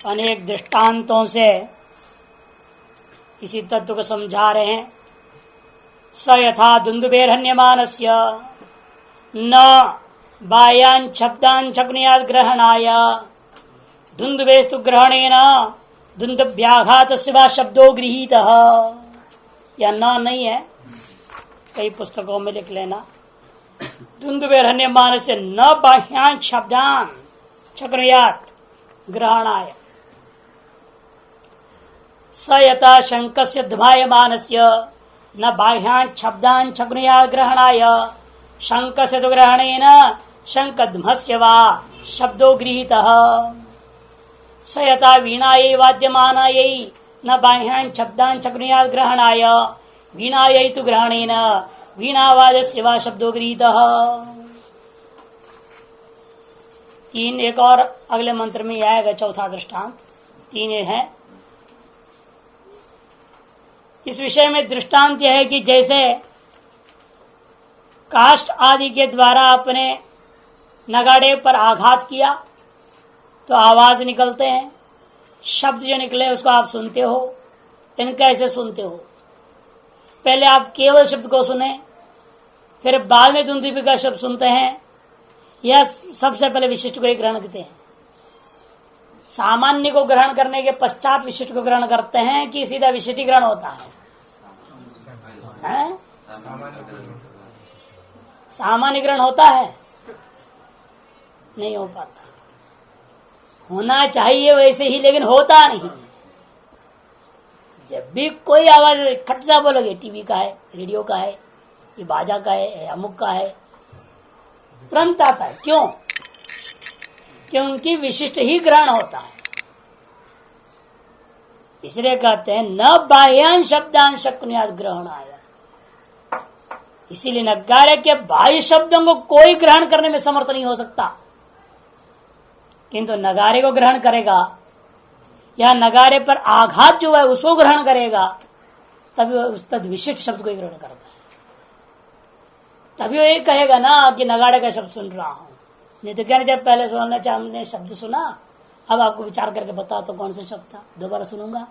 अनेक दृष्टांतों से इसी तत्व को समझा रहे हैं। स यथा दुंदुभेरहन्यमानस्य न बाह्यान् शब्दान् शक्नुयात् ग्रहणाय दुंदुभेस्तु ग्रहणेन दुंदुभ्याघातस्य वा शब्दो गृहीतः। या न नहीं है, कई पुस्तकों में लिख लेना। दुंदुभेरहन्यमानस्य न बाह्यान् शब्दान् शक्नुयात् ग्रहणाय स यथा शंकस्य ध्मायमानस्य न बाह्यान् शब्दान् शक्नुयात् ग्रहणाय शंकस्य तु ग्रहणेन शंकध्मस्य वा शब्दो गृहीतः। स यथा वीणायै वाद्यमानायै न बाह्यान् शब्दान् शक्नुयात् ग्रहणाय वीणायै तु ग्रहणेन वीणावादस्य वा शब्दो गृहीतः। तीन एक और अगले मंत्र में आएगा चौथा दृष्टांत। तीन है। इस विषय में दृष्टांत यह है कि जैसे काष्ठ आदि के द्वारा अपने नगाड़े पर आघात किया तो आवाज निकलते हैं, शब्द जो निकले उसको आप सुनते हो। लेकिन कैसे सुनते हो? पहले आप केवल शब्द को सुने, फिर बाद में दुंदुभी का शब्द सुनते हैं, यह सबसे पहले विशिष्ट को ही ग्रहण करते हैं। सामान्य को ग्रहण करने के पश्चात विशिष्ट को ग्रहण करते हैं कि सीधा विशिष्ट ग्रहण होता है? सामान्य ग्रहण होता है? नहीं हो पाता। होना चाहिए वैसे ही, लेकिन होता नहीं। जब भी कोई आवाज खट सा बोलोगे, टीवी का है, रेडियो का है, ये बाजा का है, अमुक का है, तुरंत आता है। क्यों? क्योंकि विशिष्ट ही ग्रहण होता है। इसलिए कहते हैं न बाह्यान शब्दान शक्नुयात् ग्रहणाय। इसीलिए नगारे के बाह्य शब्दों को कोई ग्रहण करने में समर्थ नहीं हो सकता, किंतु नगारे को ग्रहण करेगा या नगारे पर आघात जो है उसको ग्रहण करेगा, तभी उस तद विशिष्ट शब्द को ही ग्रहण करता है। तभी वो ये कहेगा ना कि नगाड़े का शब्द सुन रहा हूं। नहीं तो कहने जब पहले सुनना चाहे हमने शब्द सुना, अब आपको विचार करके बताओ तो कौन सा शब्द था, दोबारा सुनूंगा,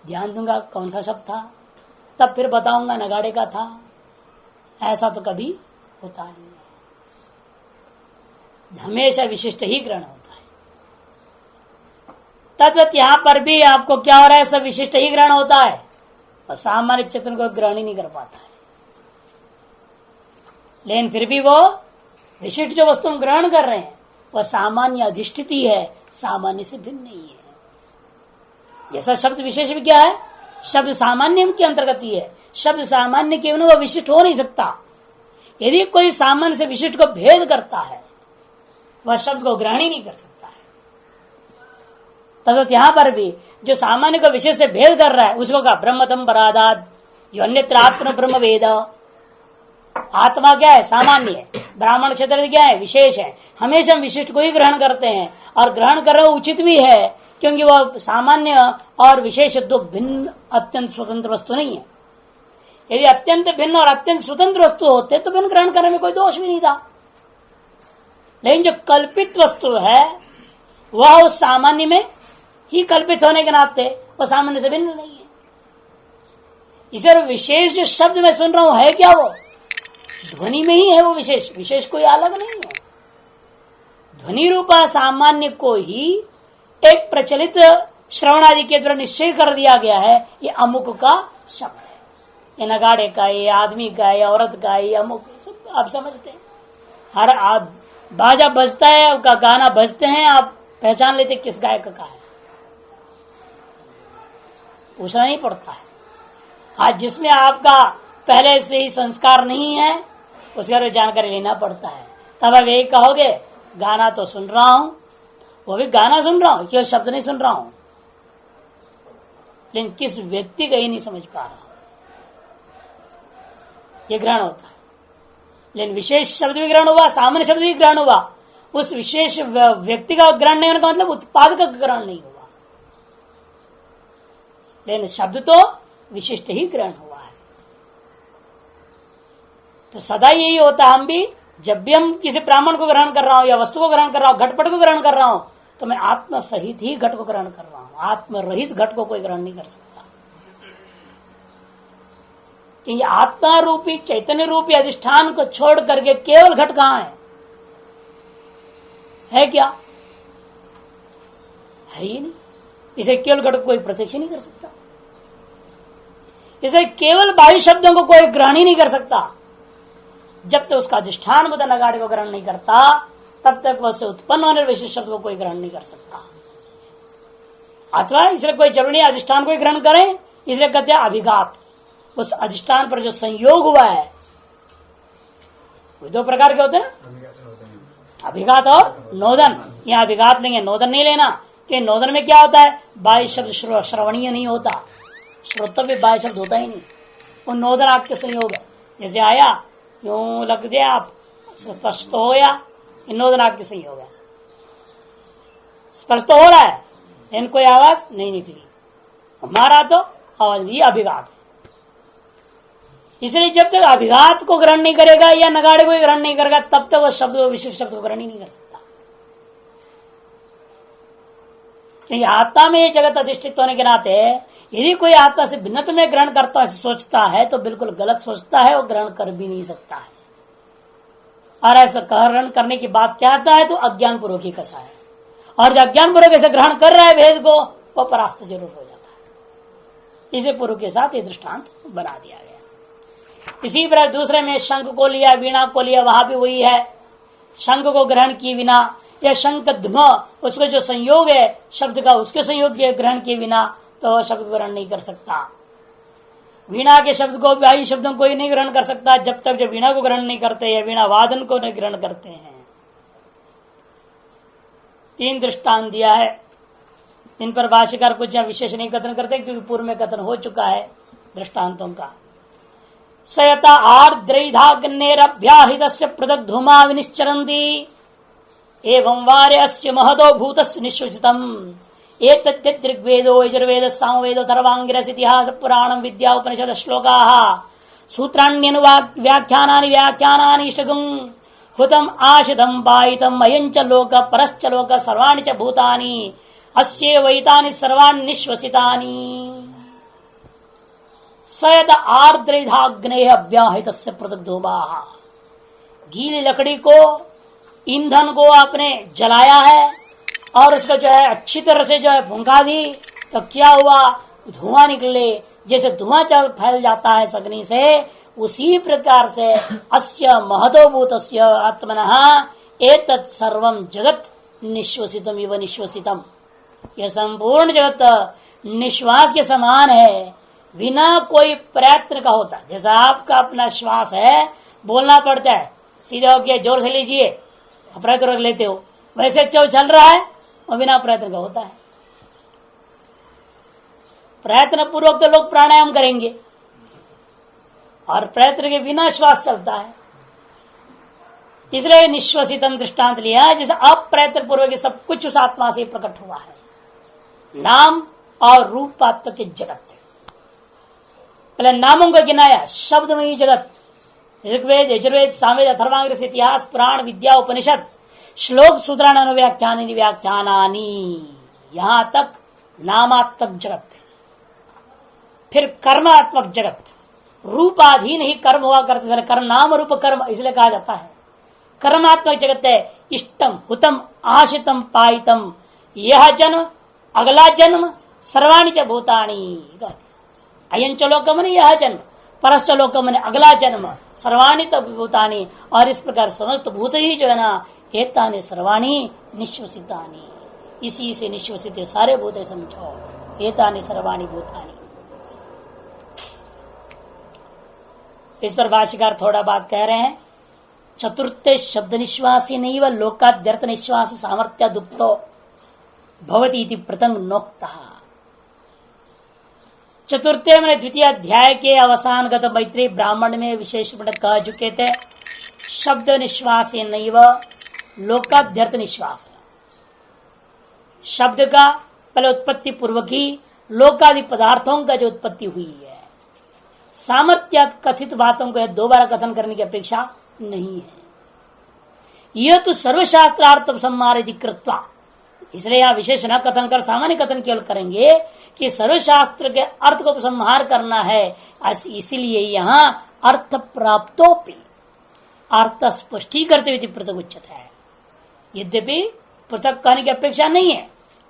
ध्यान दूंगा कौन सा शब्द था, तब फिर बताऊंगा नगाड़े का था। ऐसा तो कभी होता नहीं है, हमेशा विशिष्ट ही ग्रहण होता है। तद्वत यहां पर भी आपको क्या हो रहा है, सब विशिष्ट ही ग्रहण होता है और सामान्य चेतन को ग्रहण ही नहीं कर पाता है। लेकिन फिर भी वो विशिष्ट जो वस्तु हम ग्रहण कर रहे हैं वह सामान्य अधिष्ठित ही है, सामान्य से भिन्न नहीं है। जैसा शब्द विशेष भी क्या है, शब्द सामान्य के अंतर्गत ही है। शब्द सामान्य के बिना वह विशिष्ट हो नहीं सकता। यदि कोई सामान्य से विशिष्ट को भेद करता है, वह शब्द को ग्रहण ही नहीं कर सकता है। तथा यहां पर भी जो सामान्य को विशेष से भेद कर रहा है उसको कहा ब्रह्मतम परादात, जो अन्यत्र आत्म ब्रह्म वेद। आत्मा क्या है? सामान्य है। ब्राह्मण क्षेत्र क्या है? विशेष है। हमेशा हम विशिष्ट को ही ग्रहण करते हैं और ग्रहण कर रहे उचित भी है, क्योंकि वह सामान्य और विशेष दो भिन्न अत्यंत स्वतंत्र वस्तु नहीं है। यदि अत्यंत भिन्न और अत्यंत स्वतंत्र वस्तु होते तो भिन्न ग्रहण करने में कोई दोष भी नहीं था। लेकिन जो कल्पित वस्तु है वह उस सामान्य में ही कल्पित होने के नाते वह सामान्य से भिन्न नहीं है। इसे विशेष जो शब्द मैं सुन रहा हूं है क्या? वो ध्वनि में ही है। वो विशेष, विशेष कोई अलग नहीं है। ध्वनि रूपा सामान्य को ही एक प्रचलित श्रवण आदि के द्वारा निश्चय कर दिया गया है, ये अमुक का शब्द है, ये नगाड़े का, ये आदमी का, ये औरत का, ये अमुक, सब आप समझते हैं। हर आप बाजा बजता है, उसका गाना बजते हैं, आप पहचान लेते किस गायक का है, पूछना नहीं पड़ता है। आज जिसमें आपका पहले से ही संस्कार नहीं है उसके बारे में जानकारी लेना पड़ता है। तब आप यही कहोगे गाना तो सुन रहा हूं, वो भी गाना सुन रहा हूं, केवल शब्द नहीं सुन रहा हूं, लेकिन किस व्यक्ति का ही नहीं समझ पा रहा, ये ग्रहण होता है। लेकिन विशेष शब्द भी ग्रहण हुआ, सामान्य शब्द भी ग्रहण हुआ, उस विशेष व्यक्ति का ग्रहण नहीं होने का मतलब उत्पादक का ग्रहण नहीं हुआ, लेकिन शब्द तो विशिष्ट ही ग्रहण हुआ है। तो सदा यही होता है। हम भी जब भी हम किसी ब्राह्मण को ग्रहण कर रहा हूं या वस्तु को ग्रहण कर रहा हूं, घटपट को ग्रहण कर रहा हूं, तो मैं आत्मा सहित ही घट को ग्रहण कर रहा हूं, आत्म रहित घट को कोई ग्रहण नहीं कर सकता। कि आत्मा रूपी चैतन्य रूपी अधिष्ठान को छोड़ करके केवल घट कहां है क्या? है ही नहीं। इसे केवल घट को कोई प्रत्यक्ष नहीं कर सकता, इसे केवल बाह्य शब्दों को कोई ग्रहण ही नहीं कर सकता। जब तक उसका अधिष्ठान बुद्ध नगाड़े को ग्रहण नहीं करता तब तक वह से उत्पन्न होने विशेष शब्द को कोई ग्रहण नहीं कर सकता। अथवा इसलिए कोई जरूरी अधिष्ठान को ग्रहण करें, इसलिए कहते हैं अभिघात। उस अधिष्ठान पर जो संयोग हुआ है, दो प्रकार के होते हैं ना, अभिघात और नोदन। यहाँ अभिघात लेंगे, नोदन नहीं लेना, कि नोदन में क्या होता है, बाह्य शब्द श्रवणीय नहीं होता, श्रोतव्य बाह्य शब्द होता ही नहीं, वो नोदन आपके संयोग है। जैसे आया यूं लग दिया, आप स्पर्श तो हो गया, नोदन आपके संयोग है। स्पर्श तो हो रहा है लेकिन कोई आवाज नहीं निकली, हमारा तो आवाज नहीं, अभिघात है। इसलिए जब तक अभिघात को ग्रहण नहीं करेगा या नगाड़े को ग्रहण नहीं करेगा तब तक वह शब्द विशिष्ट शब्द को ग्रहण ही नहीं कर सकता। क्योंकि आत्मा में जगत अधिष्ठित होने के नाते यदि कोई आत्मा से भिन्नत्व में ग्रहण करता है, सोचता है, तो बिल्कुल गलत सोचता है, वो ग्रहण कर भी नहीं सकता है। और ऐसा ग्रहण करने की बात क्या आता है तो अज्ञान पूर्वक ही कथा है, और जो अज्ञान पूर्वक ऐसे ग्रहण कर रहा है भेद को, वो परास्त जरूर हो जाता है। इसे पूर्व के साथ ये दृष्टांत बना दिया गया। इसी प्रकार दूसरे में शंख को लिया, वीणा को लिया, वहां भी वही है। शंख को ग्रहण किए बिना या शंख ध्म, उसका जो संयोग है शब्द का, उसके संयोग के ग्रहण किए बिना तो शब्द ग्रहण नहीं कर सकता। वीणा के शब्द को, बाह्य शब्दों को ही नहीं ग्रहण कर सकता जब तक जो वीणा को ग्रहण नहीं करते या वीणा वादन को नहीं ग्रहण करते हैं। तीन दृष्टांत दिया है, इन पर भाष्यकार कुछ विशेष नहीं कथन करते क्योंकि पूर्व में कथन हो चुका है दृष्टांतों का। सयता आर्द्रैधाग्नेरभ्याहित पृथक धूमा विनिश्चरन्ति एवं वार्य अस्य महदो भूतस्य निश्वसितम् एतद्यद्ऋग्वेदो यजुर्वेद सामवेदो सर्वांगिरस इतिहास पुराणं विद्या उपनिषद श्लोकाः सूत्राण्यनुव्याख्यानानि व्याख्यानानि इष्टगुं हुतम् आशितम् पायितम् अयं च लोक परश्च लोक सर्वाणि च भूतानि अस्यैवैतानि सर्वाणि निश्वसितानि सयद आर्द्रैधाग्नेः अभ्याहितस्य पृथक् धूमाः। गीली लकड़ी को, ईंधन को आपने जलाया है और उसका जो है अच्छी तरह से जो है भुंका दी, तो क्या हुआ, धुआं निकले। जैसे धुआं चल फैल जाता है अग्नि से, उसी प्रकार से अस्य महतोभूतस्य आत्मनः एतत् सर्वं जगत निश्वसितम् इव निश्वसितम्। यह संपूर्ण जगत निश्वास के समान है, बिना कोई प्रयत्न का होता। जैसा आपका अपना श्वास है, बोलना पड़ता है, सीधे होके जोर से लीजिए, प्रयत्न लेते हो, वैसे चल रहा है और बिना प्रयत्न का होता है। प्रयत्न पूर्वक तो लोग प्राणायाम करेंगे और प्रयत्न के बिना श्वास चलता है। इसलिए निश्वसितम दृष्टांत लिया है, जैसे अप्रयत्न पूर्वक सब कुछ उस आत्मा से प्रकट हुआ है। नाम और रूपात्मक के जगत, पहले नामों को गिनाया, शब्द में ही जगत, ऋग्वेद यजुर्वेद सामवेद अथर्वांगिरस इतिहास पुराण विद्या उपनिषद श्लोक सूत्राण अनुव्याख्यानानि व्याख्यानानि, यहां तक नामात्मक जगत। फिर कर्मात्मक जगत, रूपाधीन ही कर्म हुआ करते, कर्म नाम रूप कर्म इसलिए कहा जाता है। कर्मात्मक जगत है इष्टम हुतम आशितम पायितम, यह जन्म अगला जन्म सर्वाणि च भूतानि, अयं च लोकम ने यह जन्म, परश्च लोकम ने अगला जन्म, सर्वाणि च भूतानि, और इस प्रकार समस्त भूत ही जो है ना एतानि सर्वाणि निश्वसितानि, इसी से निश्वसित सारे भूत समझो, एतानि सर्वाणि भूतानि। इस पर भाष्यकार थोड़ा बात कह रहे हैं। चतुर्थे शब्द निश्वासी नहीं व लोकाद्यर्थ निश्वास सामर्थ्य दुप्तो भवती इति प्रतंग नोक्ता। चतुर्थे में द्वितीय अध्याय के अवसान गत मैत्री ब्राह्मण में विशेष कह चुके थे, शब्द निश्वास नहीं व लोकाध्यर्थ निश्वास। शब्द का पहले उत्पत्ति पूर्वक ही लोकादि पदार्थों का जो उत्पत्ति हुई है, सामर्थ्य कथित बातों को दोबारा कथन करने की अपेक्षा नहीं है। यह तो सर्वशास्त्रार्थ सम्मारित कृत्वा, इसलिए यहाँ विशेष न कथन कर सामान्य कथन केवल करेंगे कि सर्वशास्त्र के अर्थ को उपसंहार करना है, इसीलिए यहाँ अर्थ प्राप्तोपि अर्थ स्पष्टी करते हुए पृथक उच्चता है। यद्यपि पृथक कहने की अपेक्षा नहीं है,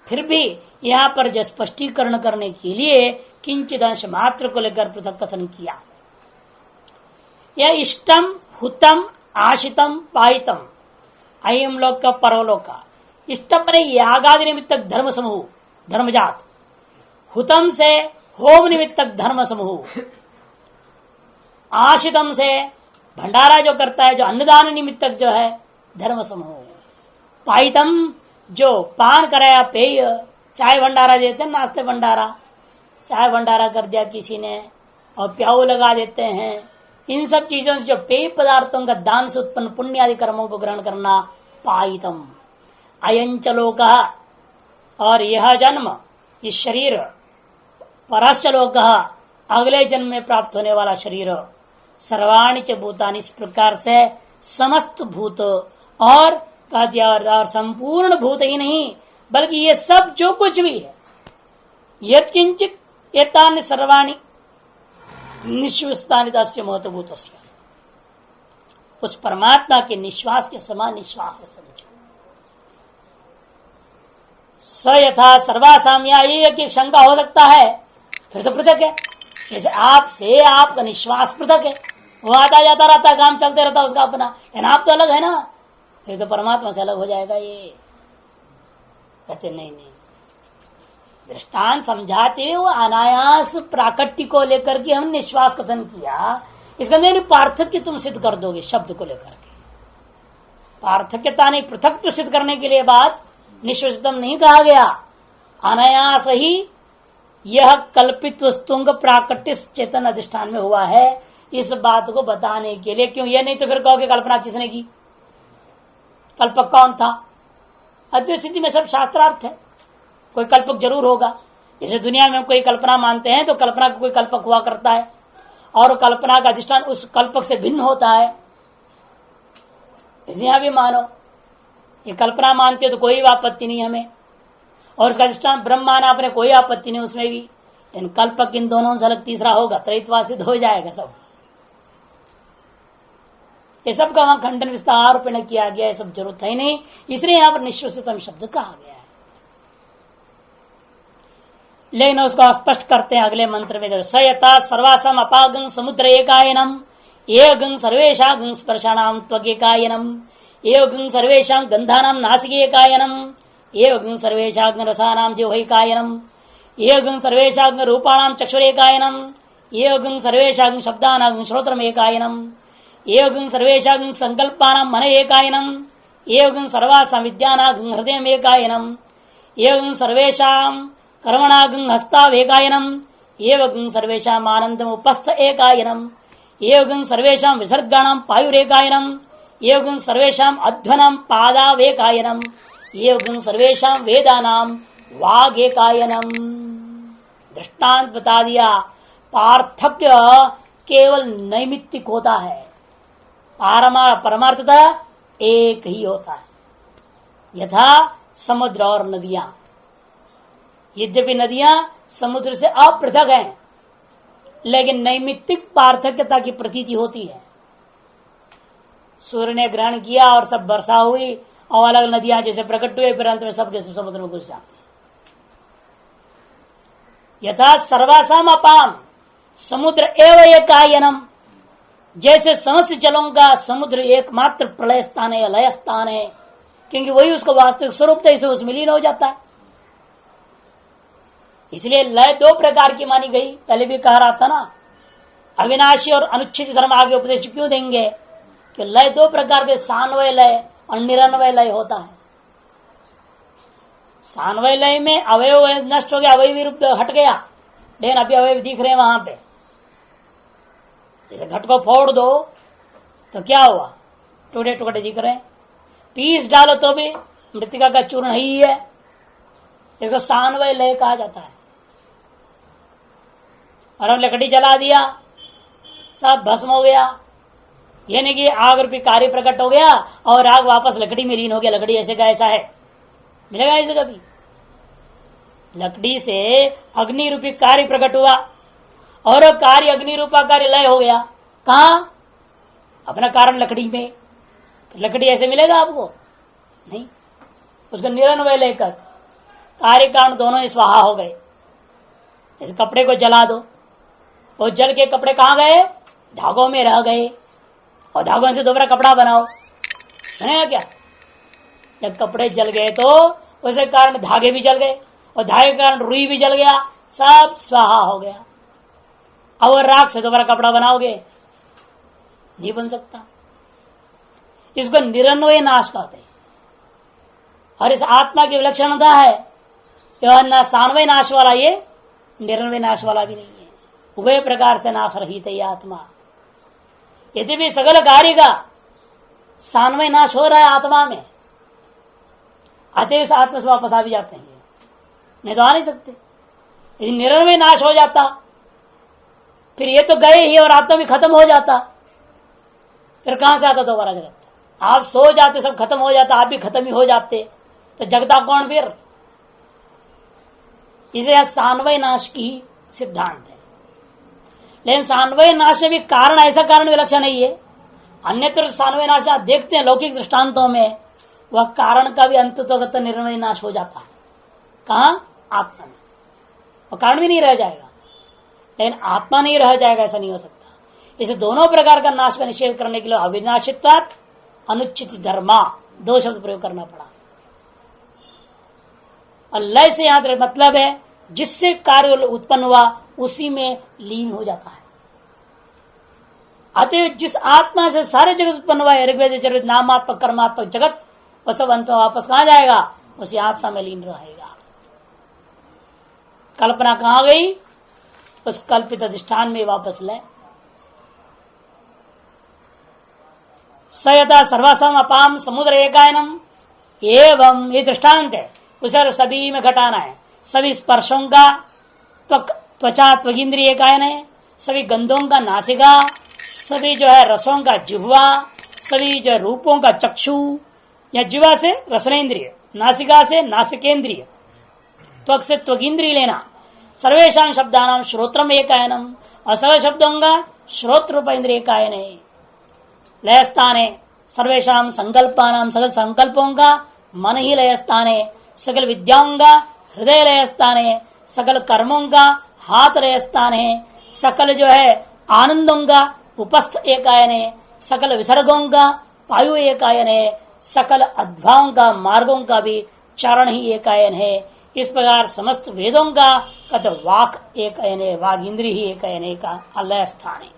फिर भी यहाँ पर जो स्पष्टीकरण करने के लिए किंचित अंश मात्र को लेकर पृथक कथन किया। यह इष्टम हुतम आशितम पाहितम अयम लोक का परवलोक का। इष्टम बने यागादि निमित्तक धर्म समूह धर्मजात, हुतम से होम निमित्तक धर्म समूह, आशितम से भंडारा जो करता है, जो अन्नदान निमित्तक जो है धर्म समूह, पाहितम जो पान कराया पेय, चाय भंडारा देते हैं, नाश्ते भंडारा, चाय भंडारा कर दिया किसी ने और प्याऊ लगा देते हैं, इन सब चीजों से जो पेय पदार्थों का दान से उत्पन्न पुण्य आदि कर्मों को ग्रहण करना पाहितम। अयंचलोक और यह जन्म, ये शरीर, परश्चलोक अगले जन्म में प्राप्त होने वाला शरीर, सर्वाणि च भूतानि इस प्रकार से समस्त भूत और कह दिया और संपूर्ण भूत ही नहीं बल्कि ये सब जो कुछ भी है, यत्किंचित एतानि सर्वाणि निश्वासानि तस्य महत्वभूतस्य, उस परमात्मा के निश्वास के समान निश्वास है समझो। स यथा सर्वासाम्या, ये एक शंका हो सकता है, फिर तो पृथक है। जैसे आपसे आपका निश्वास पृथक है, वो आता जाता रहता है, काम चलते रहता है उसका अपना, आप तो अलग है ना, फिर तो परमात्मा से अलग हो जाएगा। ये कहते नहीं नहीं, दृष्टांत समझाते वो अनायास प्राकट्य को लेकर के हम निश्वास कथन किया, इसका नहीं पार्थक्य तुम सिद्ध कर दोगे शब्द को लेकर के, पार्थक्यता नहीं पृथक सिद्ध करने के लिए बात निश्वसितम नहीं कहा गया, अनायास ही यह कल्पित वस्तुओं का प्राकट्य चेतन अधिष्ठान में हुआ है, इस बात को बताने के लिए। क्यों ये नहीं तो फिर कहोगे कल्पना किसने की, कल्पक कौन था? अद्वैत सिद्धि में सब शास्त्रार्थ है, कोई कल्पक जरूर होगा। जैसे दुनिया में कोई कल्पना मानते हैं तो कल्पना का कोई कल्पक हुआ करता है और कल्पना का अधिष्ठान उस कल्पक से भिन्न होता है। इसे यहां भी मानो, ये कल्पना मानते हो तो कोई आपत्ति नहीं हमें, और उसका अधिष्ठान ब्रह्म माना आपने, कोई आपत्ति नहीं उसमें भी। इन कल्पक इन दोनों से अलग तीसरा होगा, त्रैतवाद सिद्ध हो जाएगा सब। ये सब का वहां खंडन विस्तार पे न किया गया, ये सब जरूरत है नहीं, इसलिए यहां पर निश्वसितम शब्द कहा गया है। लेकिन उसको स्पष्ट करते हैं अगले मंत्र में, स यथा सर्वासम अपागं समुद्र एकायनम एवं सर्वेशा गं स्पर्शाणाम त्वगेकायनम एवं सर्वेशा गंधानाम नासिकेकायनम एवं सर्वेशा रसानाम जिह्वैकायनम एवं सर्वेशा रूपाणाम चक्षुरेकायनम एवं सर्वेशा शब्दानां श्रोत्रमेकायनम एवं सर्वेशा संकल्पानां मन एकायनम एवं सर्वासां विद्यानां हृदयमेकायनम एवं सर्वेषां कर्मणागं हस्तावेकायनम एवं सर्वेषाम् आनंदम उपस्थ एकायनम एवं सर्वेषां विसर्गाणां पायुरेकायनम एवं सर्वेषाम् अध्वनां पादावेकायनम एवं सर्वेषां वेदानां वागेकायनम। दृष्टांत बता दिया, पार्थक्य केवल नैमित्तिक होता है, परमार्थता एक ही होता है। यथा समुद्र और नदियां, यद्यपि नदियां समुद्र से अपृथक हैं, लेकिन नैमित्तिक पार्थक्यता की प्रतीति होती है। सूर्य ने ग्रहण किया और सब वर्षा हुई और अलग नदियां जैसे प्रकट हुए, फिर अंत में सबके सब समुद्र में घुस जाते हैं। यथा सर्वासाम अपाम समुद्र एव एकायनम, जैसे समस्त जलों का समुद्र एकमात्र प्रलय स्थान है, लय स्थान है, क्योंकि वही उसका वास्तविक स्वरूप था, इसे उसमें लीन हो जाता है। इसलिए लय दो प्रकार की मानी गई, पहले भी कह रहा था ना, अविनाशी और अनुच्छेद धर्म आगे उपदेश क्यों देंगे कि लय दो प्रकार के, सान्वय लय और निरन्वय लय होता है। सान्वय लय में अवयव नष्ट हो गया, अवयवी रूप हट गया, लेकिन अभी अवयव दिख रहे हैं वहां पे। जैसे घट को फोड़ दो तो क्या हुआ, टुकड़े टुकड़े दिख रहे हैं, पीस डालो तो भी मृतिका का चूर्ण ही है, इसको सान्वय लय कहा जाता है। और हम लकड़ी जला दिया, सब भस्म हो गया, ये नहीं कि आग रूपी कार्य प्रकट हो गया और आग वापस लकड़ी में लीन हो गया, लकड़ी ऐसे का ऐसा है, मिलेगा इसे कभी? लकड़ी से अग्नि रूपी कार्य प्रकट हुआ और कार्य अग्नि रूपा कार्य लय हो गया। कहा? अपना कारण लकड़ी में। लकड़ी ऐसे मिलेगा आपको? नहीं। उसका निरन्वय लेकर कार्य कारण दोनों ही स्वाहा हो गए। इस कपड़े को जला दो, वो जल के कपड़े कहां गए? धागों में रह गए, और धागों से दोबारा कपड़ा बनाओ, बनेगा क्या? जब कपड़े जल गए तो उसके कारण धागे भी जल गए, और धागे के कारण रुई भी जल गया, सब स्वाहा हो गया। अब राख से दोबारा कपड़ा बनाओगे? नहीं बन सकता। इसको निरन्वय नाश कहते हैं। और इस आत्मा की विलक्षणता है, यह न सान्वय नाश वाला ये, निरन्वय नाश वाला भी नहीं है। उभय प्रकार से नाश रहित है ये आत्मा। यदि भी सगल कार्य का सान्वय नाश हो रहा है आत्मा में, अतः इस आत्मा से वापस आ भी जाते हैं, नहीं तो आ नहीं सकते। यदि निरन्वय नाश हो जाता, फिर ये तो गए ही और आत्मा भी खत्म हो जाता, फिर कहां से आता दोबारा जगत? आप सो जाते, सब खत्म हो जाता, आप भी खत्म ही हो जाते, तो जगता कौन फिर? इसे सान्वय नाश की सिद्धांत है। लेकिन सान्वय नाश में भी कारण, ऐसा कारण विलक्षण नहीं है। अन्यत्र सान्वय नाश आप देखते हैं लौकिक दृष्टांतों में, वह कारण का भी अंततोगत निर्णय नाश हो जाता है। कहा? आत्मा में। वह कारण भी नहीं रह जाएगा, लेकिन आत्मा नहीं रह जाएगा, ऐसा नहीं हो सकता। इसे दोनों प्रकार का नाश का निषेध करने के लिए अविनाशित्वात् अनुचित धर्मा दो शब्द प्रयोग करना पड़ा। और लय से यहां मतलब है जिससे कार्य उत्पन्न हुआ उसी में लीन हो जाता है। अतः जिस आत्मा से सारे जगत उत्पन्न हुआ है, ऋग्वेद चरित नामात्मक कर्मात्मक जगत, वह सब अंत वापस कहां जाएगा? उसी आत्मा में लीन रहेगा। कल्पना कहां गई? उस कल्पित अधिष्ठान में वापस ले। सयता सर्वसम अपाम समुद्र एकायनम, एवं ये दृष्टांत है, उसे सभी में घटाना है। सभी स्पर्शों का त्वचा त्वगिंद्रिय एकायन है, सभी गंधों का नासिका, सभी जो है रसों का जिह्वा, सभी जो है रूपों का चक्षु, या जिह्वा से रसनेन्द्रिय, नासिका से नासिकेन्द्रिय, त्वक से त्वगिंद्रिय लेना। सर्वेशा शब्दानाम श्रोत्रम एकायनम, और सभी शब्दों का श्रोत्र रूप इंद्रिय एकायन है। लय स्थान है सर्वेशा संकल्पानाम, सकल संकल्पों का मन ही लय स्थान है। सकल विद्याओं का हृदय लय स्थान है। सकल कर्मों का हाथ लय स्थान है। सकल जो है आनंदों का उपस्थ एकायन है। सकल विसर्गों का पायु एकायन है। सकल अध्वाओं का मार्गों का भी चरण ही एकायन है। इस प्रकार समस्त वेदों का कद वाक एकायन है, वाग इंद्रिय ही एकायन है का अलय स्थान है।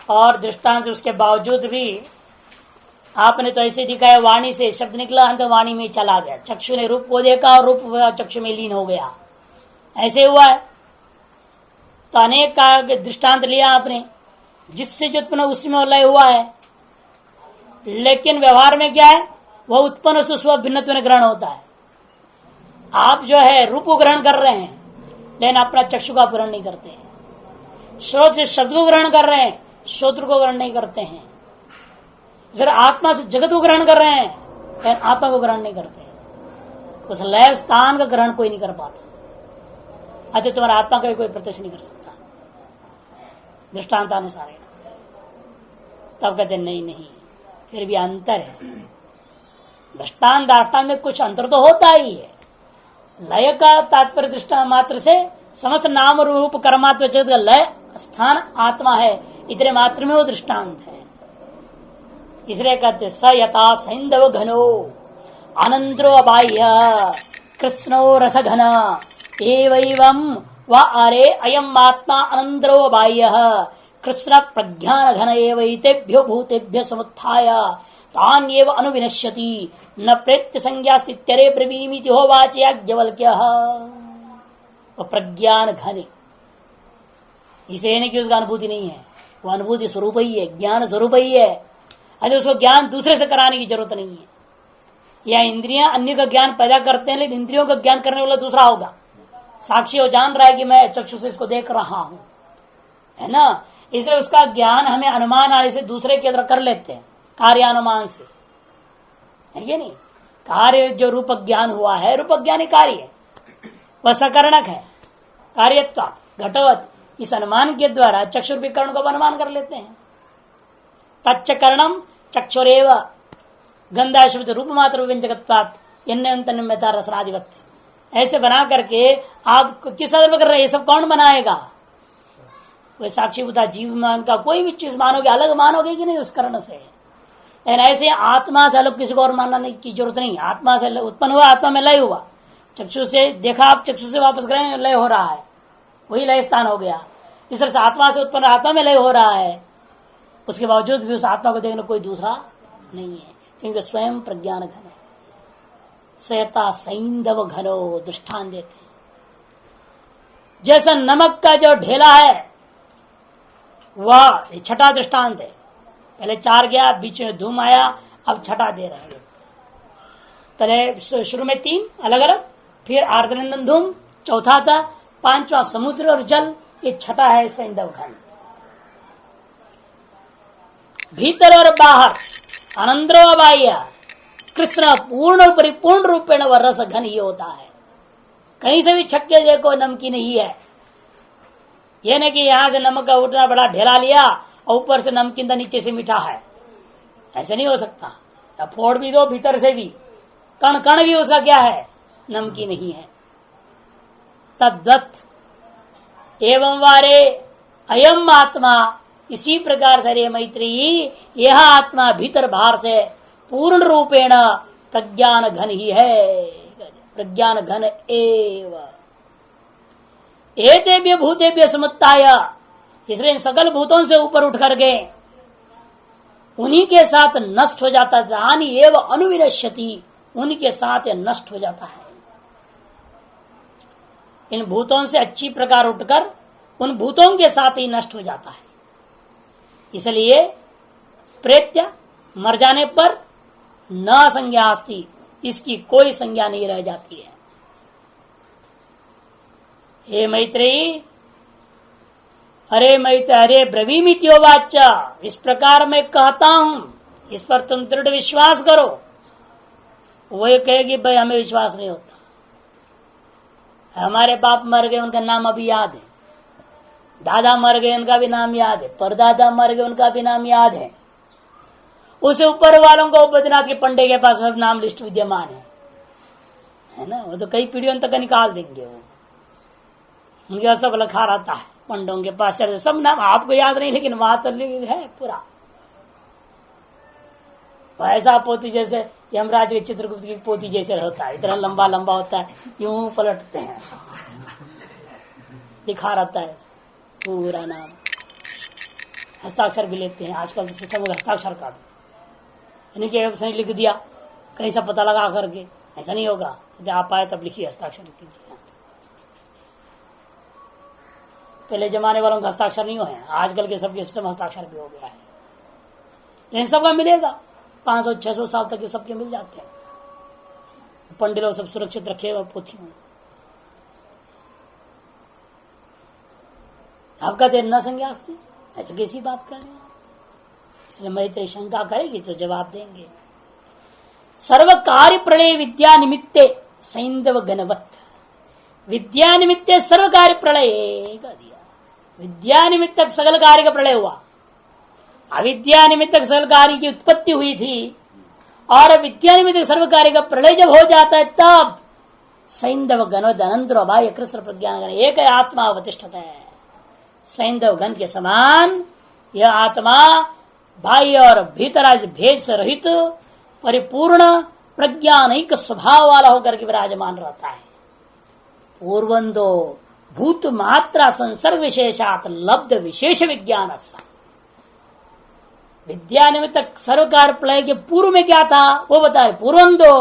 और दृष्टांत उसके बावजूद भी आपने तो ऐसे दिखाया, वाणी से शब्द निकला तो वाणी में चला गया, चक्षु ने रूप को देखा और रूप चक्षु में लीन हो गया, ऐसे हुआ है। तो अनेक का दृष्टांत लिया आपने, जिससे जो उत्पन्न उसमें लय हुआ है। लेकिन व्यवहार में क्या है? वह उत्पन्न से स्व भिन्नत्व में ग्रहण होता है। आप जो है रूप को ग्रहण कर रहे हैं, लेकिन अपना चक्षु का ग्रहण नहीं करते हैं। श्रोत से शब्द को ग्रहण कर रहे हैं, श्रोत्र को ग्रहण नहीं करते हैं। जरा आत्मा से जगत को ग्रहण कर रहे हैं, लेकिन आत्मा को ग्रहण नहीं करते हैं। उस लय स्थान का ग्रहण कोई नहीं कर पाता। अच्छा, तुम्हारा आत्मा का कोई प्रत्यक्ष नहीं कर सकता दृष्टांतानुसार है। तब कहते नहीं, फिर भी अंतर है। दृष्टांत दाष्टान में कुछ अंतर तो होता ही है। लय का तात्पर्य दृष्टांत मात्र से समस्त नाम रूप कर्मात्म जगत का लय स्थान आत्मा है, इतने मात्र में वो दृष्टांत है। इसलिए कहते स यथा सैंधव घनो अनंतरो अबाह्य कृष्णो रस घन एवं व अरे अयम आत्मा अनंतरो अबाह्य कृष्ण प्रज्ञान घन एवं भूतेभ्य समुत्थाय तान्येव अनुविनश्यति न प्रेत्य संज्ञा स्थित्यरे ब्रवीमिति होवाच याज्ञवल्क्यः। प्रज्ञान घन इसलिए नहीं कि उसका अनुभूति नहीं है, वो अनुभूति स्वरूप ही है, ज्ञान स्वरूप ही है। अरे उसको ज्ञान दूसरे से कराने की जरूरत नहीं है। या इंद्रियां अन्य का ज्ञान पैदा करते हैं, लेकिन इंद्रियों का ज्ञान करने वाला दूसरा होगा। साक्षी वो जान रहा है कि मैं चक्षु से इसको देख रहा हूं, है ना, इसलिए उसका ज्ञान हमें अनुमान आदि से दूसरे के अंदर कर लेते हैं, कार्यानुमान से। है कि नहीं? कार्य जो रूप ज्ञान हुआ है, रूप ज्ञान ही कार्य है, वह सकरणक है, कार्यत्वात् घटवत। इस अनुमान के द्वारा चक्षुर्विकरण को अनुमान कर लेते हैं। तच्चकरणम चक्षुरेव गंधाश्रित रूप मात्र व्यंजकत्वात् यन्यंतन्यता रसनादिवत। ऐसे बना करके आप किस आधार पर कर रहे हैं? ये सब कौन बनाएगा? कोई साक्षीभूता जीव मान का कोई भी चीज मानोगे, अलग मानोगे कि नहीं उस कारण से। ऐसे आत्मा से अलग किसी को और मानने की जरूरत नहीं। आत्मा से उत्पन्न हुआ, आत्मा में लय हुआ, चक्षु से देखा, आप चक्षु से वापस करें, लय हो रहा है, वही लय स्थान हो गया। इस तरह से आत्मा से उत्पन्न आत्मा में लय हो रहा है, उसके बावजूद भी उस आत्मा को देखना कोई दूसरा नहीं है, क्योंकि स्वयं प्रज्ञान घन है। सहता सैंधव घनो दृष्टान देते हैं। जैसा नमक का जो ढेला है वह छठा दृष्टांत है। पहले 4 गया, बीच में धूम आया, अब छठा दे रहे हैं। पहले शुरू में 3 अलग अलग, फिर आर्द्रनंदन धूम, चौथा था 5वां समुद्र और जल, ये छठा है सैंधव घन। भीतर और बाहर अनंतरो बाह्य कृष्ण पूर्ण परिपूर्ण रूपेण व रस घन ही होता है। कहीं से भी छक्के देखो नमकीन ही है। यह नहीं कि यहां से नमक का उतना बड़ा ढेला लिया और ऊपर से नमकीन था, नीचे से मीठा है, ऐसे नहीं हो सकता। अब फोड़ भी दो भीतर से भी, कण कण भी उसका क्या है? नमकीन ही है। तद्वत् एवं वारे अयम आत्मा, इसी प्रकार से रे मैत्री, यह आत्मा भीतर बाहर से पूर्ण रूपेण प्रज्ञान घन ही है। प्रज्ञान घन एव एतेभ्य भूतेभ्य समुत्थाय, इसलिए सकल भूतों से ऊपर उठ करके उन्हीं के साथ नष्ट हो जाता है। हानि एव अनुविनश्यति, उनके साथ नष्ट हो जाता है। इन भूतों से अच्छी प्रकार उठकर उन भूतों के साथ ही नष्ट हो जाता है। इसलिए प्रेत्य मर जाने पर न संज्ञा अस्ति, इसकी कोई संज्ञा नहीं रह जाती है। हे मैत्रेयी, अरे ब्रवीमित्योवाच, इस प्रकार मैं कहता हूं, इस पर तुम दृढ़ विश्वास करो। वो ये कहेगी भाई हमें विश्वास नहीं होता, हमारे बाप मर गए उनका नाम अभी याद है, दादा मर गए उनका भी नाम याद है, परदादा मर गए उनका भी नाम याद है, उसे ऊपर वालों को बद्रीनाथ के पंडे के पास सब नाम लिस्ट विद्यमान है ना। वो तो कई पीढ़ियों तक निकाल देंगे, वो उनके सब लिखा रहता है पंडों के पास, चढ़े सब नाम आपको याद नहीं, लेकिन वहां तो है पूरा। ऐसा पोती जैसे यमराज के चित्रगुप्त की पोती जैसे होता है, इतना लंबा लंबा होता है, यूं पलटते हैं, दिखा रहता है पूरा नाम। हस्ताक्षर भी लेते हैं आजकल तो सिस्टम में, हस्ताक्षर का भी के लिख दिया कहीं से पता लगा करके, ऐसा नहीं होगा। यदि आप आए तब लिखिए, हस्ताक्षर कीजिए। पहले जमाने वालों का हस्ताक्षर नहीं है, आजकल के सबके सिस्टम हस्ताक्षर भी हो गया है, लेकिन सबका मिलेगा। 500-600 साल तक ये सबके मिल जाते हैं। पंडित लोग सब सुरक्षित रखे हुए पोथियों। आप कहते न संज्ञा अस्ति, ऐसे कैसी बात कर रहे हैं? इसलिए मैत्री शंका करेगी तो जवाब देंगे। सर्व कार्य प्रलय विद्या निमित्ते सैंधव गणवत, विद्या निमित्ते सर्व कार्य प्रलय का दिया। विद्या निमित्तक सकल कार्य का प्रलय हुआ, अविद्या निमित्तक सकल कार्य की उत्पत्ति हुई थी, और विद्या निमित्तक सर्व कार्य का प्रलय जब हो जाता है तब सैंधव गणवत अनंतर अबाह्य कृष्ण प्रज्ञान गण एक आत्मा अवतिष्ठत है। सैंधव घन के समान यह आत्मा बाह्य और भीतर आज भेद से रहित परिपूर्ण प्रज्ञानिक स्वभाव वाला होकर के विराजमान रहता है। पूर्वंदो भूत मात्रा संसर्ग विशेषात लब्ध विशेष विज्ञान, विद्या निमित्त सर्वकार प्रलय के पूर्व में क्या था वो बता रहे। पूर्वंदो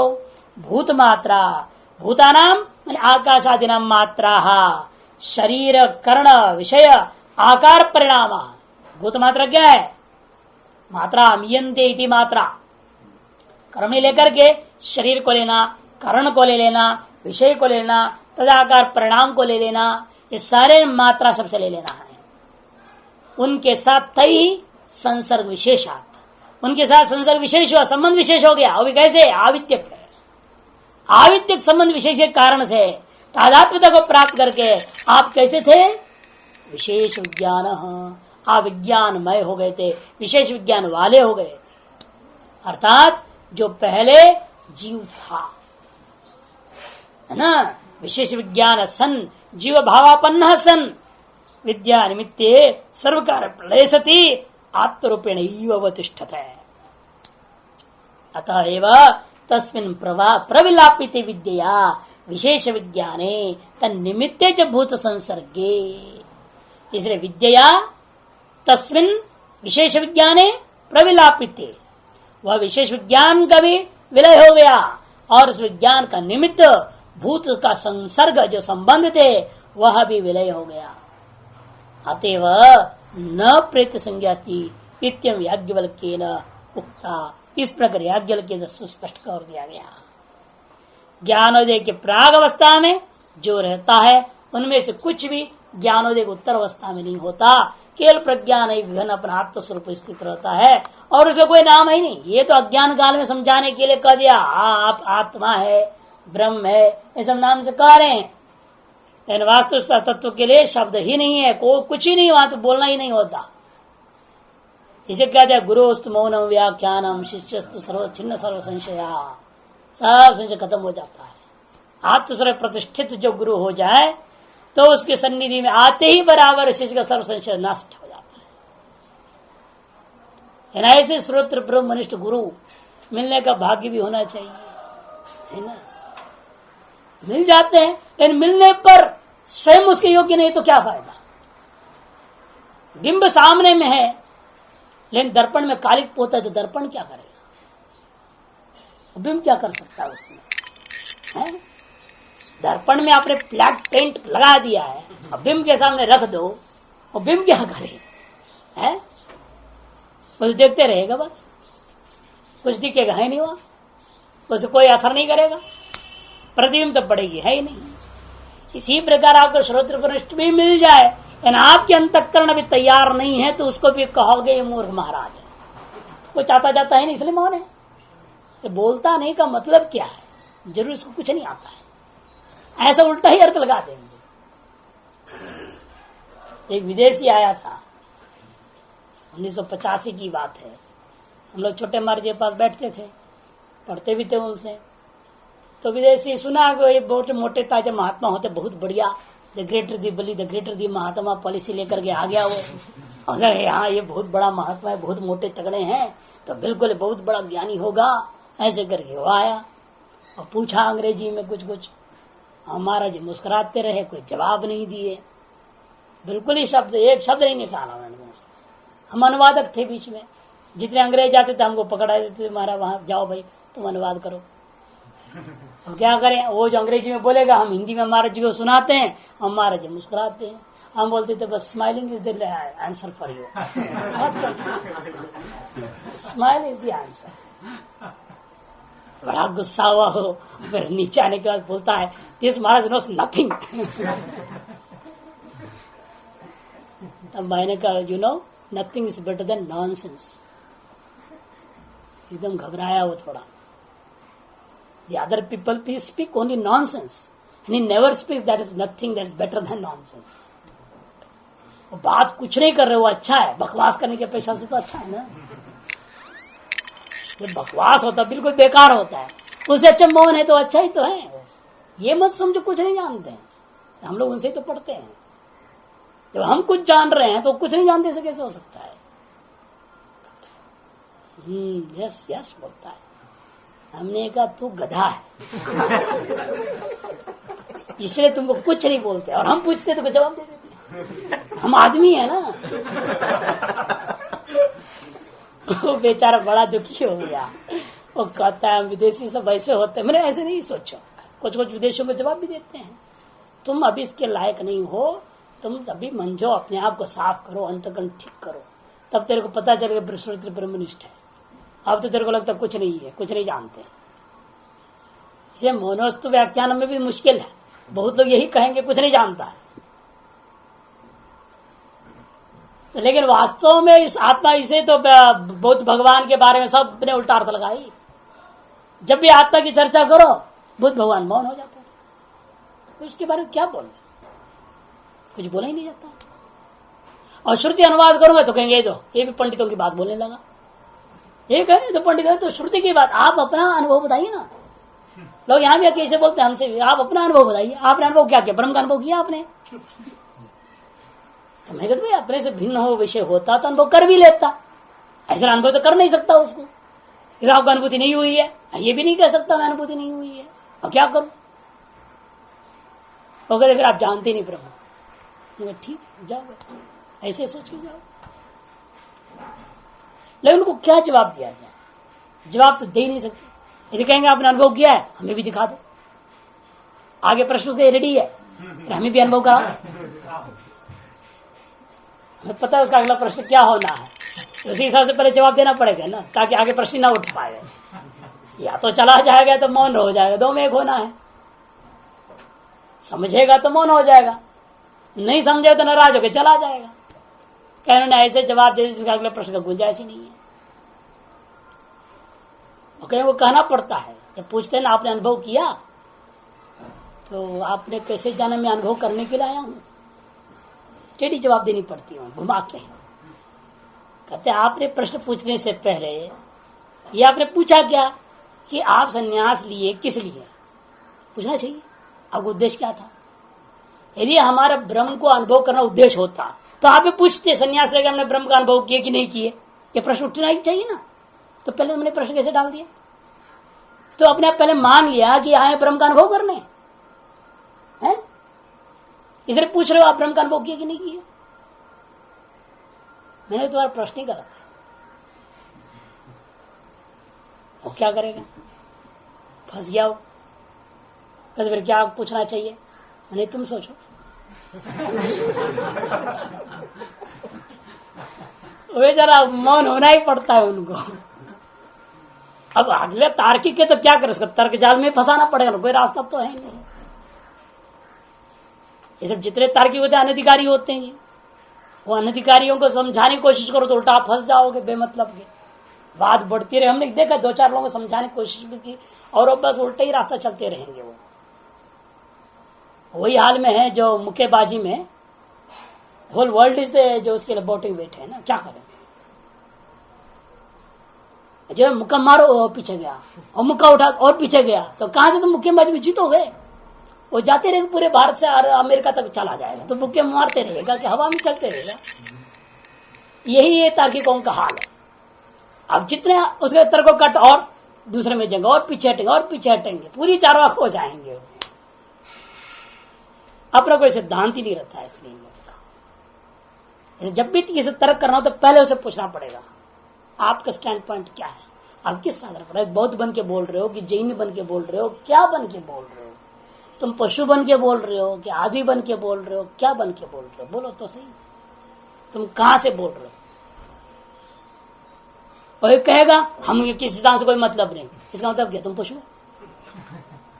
भूत मात्रा, भूतानाम आकाशादि नाम मात्रा, शरीर कर्ण विषय आकार परिणाम। भूत मात्रा क्या है? मात्रा मियंते इति मात्रा, कर्म लेकर के शरीर को लेना, कर्ण को ले लेना, विषय को ले लेना, तदाकार परिणाम को ले लेना, ये सारे मात्रा सबसे ले लेना है। उनके साथ तई संसर्ग विशेषात, उनके साथ संसर्ग विशेष हुआ, संबंध विशेष हो गया। अभी कैसे? आवित्यक है, आवित्यक संबंध विशेष के कारण से तादात्म्यता को प्राप्त करके आप कैसे थे? विशेष विज्ञान, आप विज्ञानमय हो गए थे, विशेष विज्ञान वाले हो गए थे। अर्थात जो पहले जीव था, है ना, विशेष विज्ञान सन जीव भावापन्न सन विद्या निमित्ते सर्वकार प्रलय सती आत्मरूपेण अवतिष्ठते। अतः एव तस्मिन् प्रविलापिते विद्या विशेष विज्ञाने तन्निमित्ते च भूत संसर्गे। इसलिए विद्या तस्मिन् विशेष विज्ञाने प्रविलापिते, वह विशेष विज्ञान का भी विलय हो गया और उस विज्ञान का निमित्त भूत का संसर्ग जो संबंध थे वह भी विलय हो गया। अतएव न प्रेत संज्ञा इत्यम याज्ञवल्क्येन उक्ता, इस प्रकार याज्ञवल्क्य के सुस्पष्ट कर दिया गया। ज्ञानोदय के प्राग अवस्था में जो रहता है उनमें से कुछ भी ज्ञानोदय उत्तर अवस्था में नहीं होता, केवल प्रज्ञान एक घन अपना आत्म स्वरूप स्थित रहता है और उसका कोई नाम है नहीं। ये तो अज्ञान काल में समझाने के लिए कह दिया, आप आत्मा है, ब्रह्म है, ये सब नाम से कह रहे हैं, लेकिन वास्तु तत्व के लिए शब्द ही नहीं है, को कुछ ही नहीं, वहां तो बोलना ही नहीं होता। इसे कहते हैं गुरुस्तु मौनम व्याख्यानम शिष्यस्तु सर्व छिन्न सर्व संशया, सब संशय खत्म हो जाता है। आत्मस्वरूप प्रतिष्ठित जो गुरु हो जाए तो उसके सन्निधि में आते ही बराबर शिष्य का सर्व संशय नष्ट हो जाता है। ऐसे श्रोत्र ब्रह्मनिष्ठ गुरु मिलने का भाग्य भी होना चाहिए, है ना। मिल जाते हैं लेकिन मिलने पर स्वयं उसके योग्य नहीं तो क्या फायदा। बिंब सामने में है लेकिन दर्पण में कालिक पोता है तो दर्पण क्या करेगा, बिंब क्या कर सकता है उसमें, है? दर्पण में आपने ब्लैक पेंट लगा दिया है, अब बिंब के सामने रख दो और बिंब क्या करे, है? बस देखते रहेगा, बस कुछ दिखेगा है नहीं, वहां उसे कोई असर नहीं करेगा, प्रतिबिंब तो पड़ेगी है ही नहीं। इसी प्रकार आपको श्रोत्र पृष्ठ भी मिल जाए लेकिन आपके अंतःकरण अभी तैयार नहीं है तो उसको भी कहोगे ये मूर्ख महाराज है, वो चाहता जाता है नहीं इसलिए मौन है। तो बोलता नहीं का मतलब क्या है, जरूर इसको कुछ नहीं आता है, ऐसा उल्टा ही अर्थ लगा देंगे। एक विदेशी आया था, 1985 की बात है, हम लोग छोटे महाराज के पास बैठते थे, पढ़ते भी थे उनसे। तो विदेशी सुना कि ये बहुत मोटे ताजे महात्मा होते, बहुत बढ़िया, the greater the Bali the greater the Mahatma policy लेकर के आ गया वो, और हाँ ये बहुत बड़ा महात्मा है, बहुत मोटे तगड़े हैं तो बिल्कुल बहुत बड़ा ज्ञानी होगा, ऐसे करके वो आया और पूछा अंग्रेजी में कुछ कुछ। हमारा जी मुस्कुराते रहे, कोई जवाब नहीं दिए, बिल्कुल ही शब्द एक शब्द नहीं निकाला मैंने मुझसे। हम अनुवादक थे बीच में, जितने अंग्रेज आते थे हमको पकड़ा देते थे, हमारा वहां जाओ भाई तुम अनुवाद करो। हम क्या करें, वो जो अंग्रेजी में बोलेगा हम हिंदी में महाराज जी को सुनाते हैं, हम महाराज जी मुस्कुराते हैं, हम बोलते थे बस smiling is the answer for you, smile is the answer. बड़ा गुस्सा हुआ हो, फिर नीचे आने के बाद बोलता है दिस महाराज नोस नथिंग। तब मैंने कहा you know nothing is better than nonsense. एकदम घबराया वो थोड़ा। The other people speak only nonsense and he never speaks that is nothing that is better than nonsense. वो बात कुछ नहीं कर रहे, वो अच्छा है, बकवास करने के पेशा से तो अच्छा है ना। जो बकवास होता है बिल्कुल बेकार होता है, उससे अच्छा मौन है तो अच्छा ही तो है। ये मत समझो कुछ नहीं जानते हैं, हम लोग उनसे ही तो पढ़ते हैं। जब हम कुछ जान रहे हैं तो कुछ नहीं जानते ऐसे कैसे हो सकता है। यस यस बोलता है। हमने कहा तू गधा है इसलिए तुमको कुछ नहीं बोलते, और हम पूछते तो जवाब दे देते, हम आदमी है ना। वो बेचारा बड़ा दुखी हो गया, वो कहता है विदेशी सब ऐसे होते हैं। मैंने ऐसे नहीं सोचा, कुछ कुछ विदेशों में जवाब भी देते हैं, तुम अभी इसके लायक नहीं हो, तुम अभी मंझो, अपने आप को साफ करो, अंतकरण ठीक करो, तब तेरे को पता चलेगा श्रोत्र ब्रह्मनिष्ठ है। अब तो तेरे को लगता कुछ नहीं है, कुछ नहीं जानते। इसलिए मौनस्तु व्याख्यान में भी मुश्किल है, बहुत लोग यही कहेंगे कुछ नहीं जानता है। तो लेकिन वास्तव में इस आत्मा इसे तो बुद्ध भगवान के बारे में सब ने उल्टा अर्थ लगाई। जब भी आत्मा की चर्चा करो बुद्ध भगवान मौन हो जाता था, तो उसके बारे में क्या बोल, कुछ बोला ही नहीं जाता। और श्रुति अनुवाद करोगे तो कहेंगे ये भी पंडितों की बात बोलने लगा, ये कहे तो पंडित है तो श्रुति की बात। आप अपना अनुभव बताइए ना। लोग यहां भी कैसे बोलते हैं हमसे भी, आप अपना अनुभव बताइए। आपने अनुभव क्या किया? ब्रह्म का अनुभव किया आपने? तो मैं कहता अपने से भिन्न हो विषय होता तो अनुभव कर भी लेता, ऐसा अनुभव तो कर नहीं सकता उसको। इस आपको अनुभूति नहीं हुई है, ये भी नहीं कह सकता मैं अनुभूति नहीं हुई है, और क्या करूं? अगर आप जानते नहीं ब्रह्म, ठीक है जाओ, ऐसे सोच के जाओ। लेकिन उनको क्या जवाब दिया जाए? जवाब तो दे ही नहीं सकते। यदि कहेंगे आपने अनुभव किया है, हमें भी दिखा दो। आगे प्रश्न उसके रेडी है, फिर हमें भी अनुभव कराओ। हमें पता है उसका अगला प्रश्न क्या होना है, उसी हिसाब से पहले जवाब देना पड़ेगा ना, ताकि आगे प्रश्न ना उठ पाए। या तो चला जाएगा तो मौन हो जाएगा, दो में एक होना है। समझेगा तो मौन हो जाएगा, नहीं समझे तो नाराज होकर चला जाएगा। कहने ने ऐसे जवाब दे जिसका अगले प्रश्न का गुंजाइश ही नहीं है। और कहीं वो कहना पड़ता है, जब पूछते हैं ना आपने अनुभव किया, तो आपने कैसे जाना मैं अनुभव करने के लिए आया हूं? टेढ़ी जवाब देनी पड़ती है, घुमा के। कहते आपने प्रश्न पूछने से पहले ये आपने पूछा क्या कि आप सन्यास लिए किस लिए? पूछना चाहिए आपका उद्देश्य क्या था। यदि हमारा ब्रह्म को अनुभव करना उद्देश्य होता तो आप भी पूछते सन्यास लेकर हमने ब्रह्म का अनुभव किए कि नहीं किए, ये प्रश्न उठना ही चाहिए ना। तो पहले हमने प्रश्न कैसे डाल दिया? तो अपने आप पहले मान लिया कि आए ब्रह्म का अनुभव करने हैं, इसलिए पूछ रहे हो आप ब्रह्म का अनुभव किया कि नहीं किया। मैंने तुम्हारा प्रश्न ही गलत है। वो क्या करेगा? फंस गया हो। कहते फिर क्या पूछना चाहिए? नहीं तुम सोचो। वे जरा मौन होना ही पड़ता है उनको। अब अगले तार्किक के तो क्या करे, उसको तर्क जाल में फंसाना पड़ेगा, कोई रास्ता तो है नहीं। ये सब जितने तार्किक होते हैं अनधिकारी होते हैं। वो अनधिकारियों को समझाने की कोशिश करो तो उल्टा फंस जाओगे बेमतलब के। बात बढ़ती रहे, हमने देखा 2-4 लोगों को समझाने की कोशिश भी की और वो बस उल्टे ही रास्ता चलते रहेंगे। वो वही हाल में है जो मुक्केबाजी में होल वर्ल्ड इज जो उसके लिए बोटिंग बैठे है ना, क्या करें? जो मुक्का मारो पीछे गया और मुक्का उठा और पीछे गया, तो कहां से तुम मुक्केबाजी में जीत हो गए? वो जाते रहेगा पूरे भारत से अमेरिका तक चला जाएगा, तो मुक्के मारते रहेगा कि हवा में चलते रहेगा। यही है तार्किकों का हाल है। अब जितने उसके तर्क को कट और दूसरे में जाएंगे और पीछे हटेंगे और पीछे हटेंगे, पूरी चारवाक हो जाएंगे। अपना कोई सिद्धांत ही नहीं रहता है। इसलिए जब भी किसी तर्क करना हो तो पहले उसे पूछना पड़ेगा आपका स्टैंड पॉइंट क्या है, आप किस आधार पर बौद्ध बन के बोल रहे हो कि जैन बन के बोल रहे हो, क्या बन के बोल रहे हो? तुम पशु बन के बोल रहे हो कि आदमी बन के बोल रहे हो, क्या बन के बोल रहे हो? बोलो तो सही, तुम कहां से बोल रहे हो? और कहेगा हम किसी सिद्धांत से कोई मतलब नहीं, इसका मतलब क्या तुम पशु?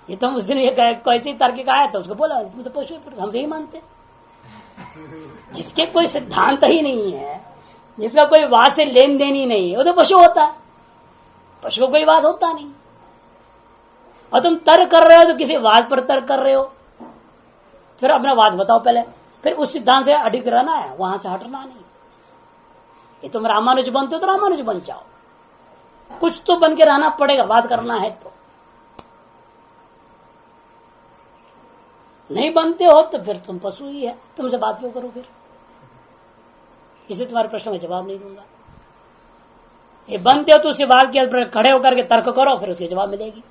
ये तो उस दिन ये कैसे तार्किक आया था, उसको बोला तुम तो पशु, हम यही मानते। जिसके कोई सिद्धांत ही नहीं है, जिसका कोई वाद से लेन देन ही नहीं है, वो तो पशु होता है। पशु को कोई वाद होता नहीं। और तुम तर्क कर रहे हो तो किसी वाद पर तर्क कर रहे हो, फिर अपना वाद बताओ पहले, फिर उस सिद्धांत से अडिग रहना है, वहां से हटना नहीं। ये तुम रामानुज बनते हो तो रामानुज बन जाओ, कुछ तो बन के रहना पड़ेगा, बात करना है तो। नहीं बनते हो तो फिर तुम पशु ही है, तुमसे बात क्यों करो फिर? इसे तुम्हारे प्रश्न का जवाब नहीं दूंगा। ये बनते हो तो उससे बात के खड़े होकर के तर्क करो, फिर उसके जवाब मिलेगी।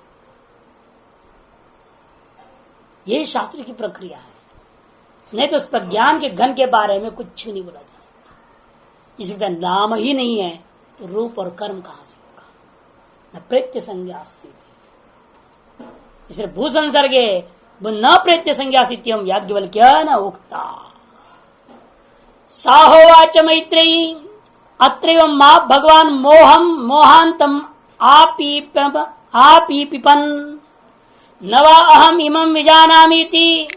यही शास्त्र की प्रक्रिया है। नहीं तो उस प्रज्ञान के घन के बारे में कुछ भी नहीं बोला जा सकता। इसी का नाम ही नहीं है तो रूप और कर्म कहां से होगा? न प्रेत्य संज्ञा स्थिति, इसलिए भू संसर्गे न प्रेत्य संज्ञा स्थित्यम याज्ञवल्क्य न उक्ता। साहोवाच मैत्रेयी अत्रैव मा भगवान मोहम मोहांतम आपी पिपन नवा अहम इमं विजानामीति।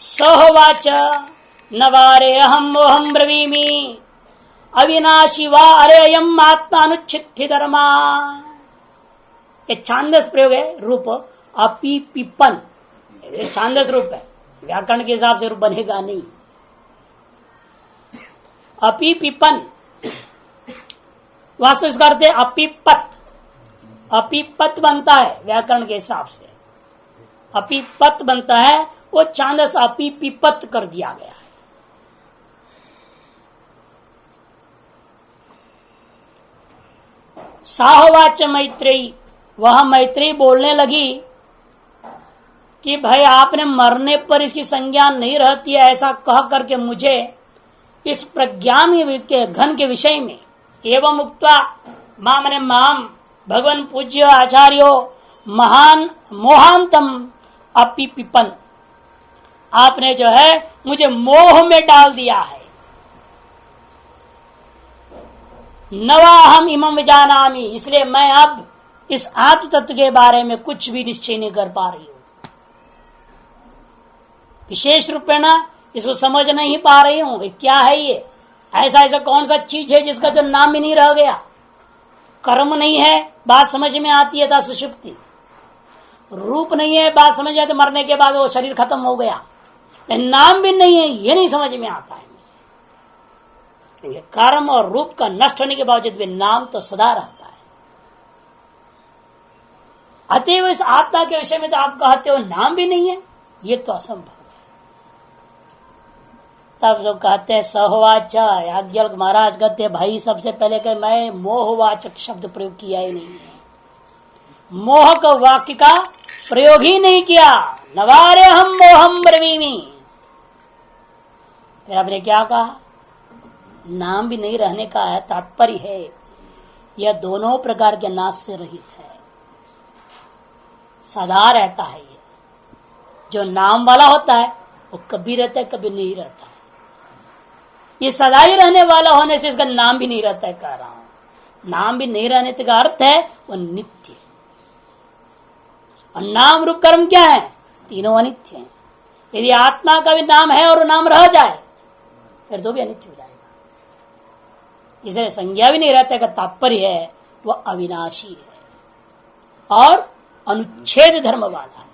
सोहोवाच नवारे अहम मोहम ब्रवीमि अविनाशी वा अरेयम आत्मा अनुच्छिन्न धर्मा। एक छांदस प्रयोग है, रूप अपी पिपन, छांदस रूप है, व्याकरण के हिसाब से रूप बनेगा नहीं। अपी पिपन वास्तव इसका अर्थ है अपिपत, अपिपत बनता है व्याकरण के हिसाब से, अपिपत बनता है, वो छांदस अपी पिपत कर दिया गया है। साहवाच मैत्रेयी, वह मैत्रेयी बोलने लगी कि भाई आपने मरने पर इसकी संज्ञा नहीं रहती है, ऐसा कह करके मुझे इस प्रज्ञान के घन के विषय में एवं उक्त्वा मामने माम भगवान पूज्य आचार्यो महान मोहांतम अपि पिपन, आपने जो है मुझे मोह में डाल दिया है। नवाहम इमम विजानामि, इसलिए मैं अब इस आत्म तत्व के बारे में कुछ भी निश्चय नहीं कर पा रही हूं, विशेष रूप में ना इसको समझ नहीं पा रही हूं। क्या है ये, ऐसा ऐसा कौन सा चीज है जिसका जो नाम ही नहीं रह गया, कर्म नहीं है बात समझ में आती है था सुषुप्ति, रूप नहीं है बात समझ में आती, मरने के बाद वो शरीर खत्म हो गया, नाम भी नहीं है ये नहीं समझ में आता है। कर्म और रूप का नष्ट होने के बावजूद भी नाम तो सदा रहता है। अतएव इस आत्मा के विषय में तो आप कहते हो नाम भी नहीं है, ये तो असंभव है। तब जो कहते हैं सहोवाच, याज्ञवल्क्य महाराज कहते हैं भाई सबसे पहले कहे मैं मोहवाचक शब्द प्रयोग किया ही नहीं है, मोह का वाक्य का प्रयोग ही नहीं किया। नवारे हम मोहम ब्रवीमी, फिर आपने क्या कहा, नाम भी नहीं रहने का है तात्पर्य है यह दोनों प्रकार के नाश से रहित है, सदा रहता है। ये जो नाम वाला होता है वो कभी रहता है कभी नहीं रहता है, ये सदा ही रहने वाला होने से इसका नाम भी नहीं रहता है कह रहा हूं। नाम भी नहीं रहने का अर्थ है वो नित्य, और नाम रूप कर्म क्या है, तीनों अनित्य हैं। यदि आत्मा का भी नाम है और नाम रह जाए फिर तो भी अनित्य हो जाएगा। इसलिए संज्ञा भी नहीं रहता का तात्पर्य है वह अविनाशी है और अनुच्छेद धर्म वाला है।